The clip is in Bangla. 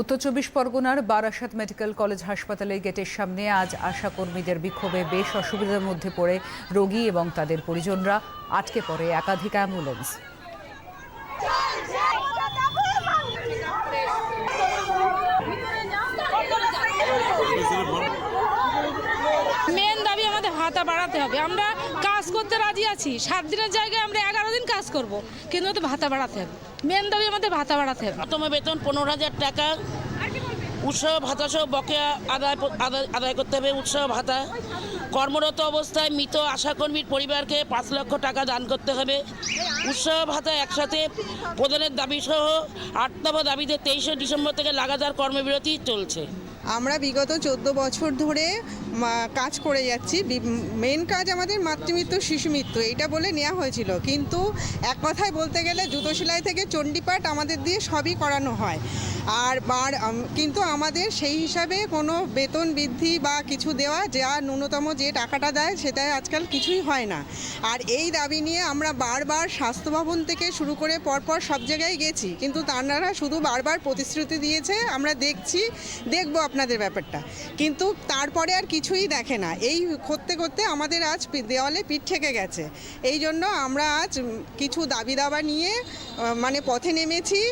উত্তর চব্বিশ পরগনার বারাসাত মেডিকেল কলেজ হাসপাতালের গেটের সামনে আজ আশা কর্মীদের বিক্ষোভে বেশ অসুবিধার মধ্যে পড়ে রোগী এবং তাদের পরিজনরা। আটকে পড়ে একাধিক অ্যাম্বুলেন্স। মেন দাবি আমাদের ভাতা বাড়াতে হবে। আমরা কাজ করতে রাজি আছি, 7 দিনের জায়গায় আমরা 11 দিন কাজ করব, কিন্তু তো ভাতা বাড়াতে হবে। মেন দাবি আমাদের ভাতা বাড়াতে হবে। প্রথম বেতন 15,000 টাকা, উৎসাহ ভাতা সহ বকেয়া আদায় করতে হবে। উৎসাহ ভাতা, কর্মরত অবস্থায় মৃত আশাকর্মীর পরিবারকে 5 লক্ষ টাকা দান করতে হবে। উৎসাহ ভাতা একসাথে প্রদানের দাবি সহ 8 দফা দাবিতে 23শে ডিসেম্বর থেকে লাগাতার কর্মবিরতি চলছে। আমরা বিগত 14 বছর ধরে কাজ করে যাচ্ছি। মেন কাজ আমাদের মাতৃমৃত্যু, শিশু মৃত্যু, এইটা বলে নেওয়া হয়েছিল, কিন্তু এক কথায় বলতে গেলে জুতো সেলাই থেকে চণ্ডীপাঠ আমাদের দিয়ে সবই করানো হয়। কিন্তু আমাদের সেই হিসাবে কোনো বেতন বৃদ্ধি বা কিছু দেওয়া, যা ন্যূনতম যে টাকাটা দেয় সেটা আজকাল কিছুই হয় না। আর এই দাবি নিয়ে আমরা বারবার স্বাস্থ্য ভবন থেকে শুরু করে পরপর সব জায়গায় গেছি, কিন্তু তারা শুধু বারবার প্রতিশ্রুতি দিয়েছে আমরা দেখব আপনাদের ব্যাপারটা, কিন্তু তারপরে আর কিছুই দেখে না। এই করতে করতে আমাদের আজ দেওয়ালে পিঠ ঠেকে গেছে। এই জন্য আমরা আজ কিছু দাবি দাবা নিয়ে পথে নেমেছি।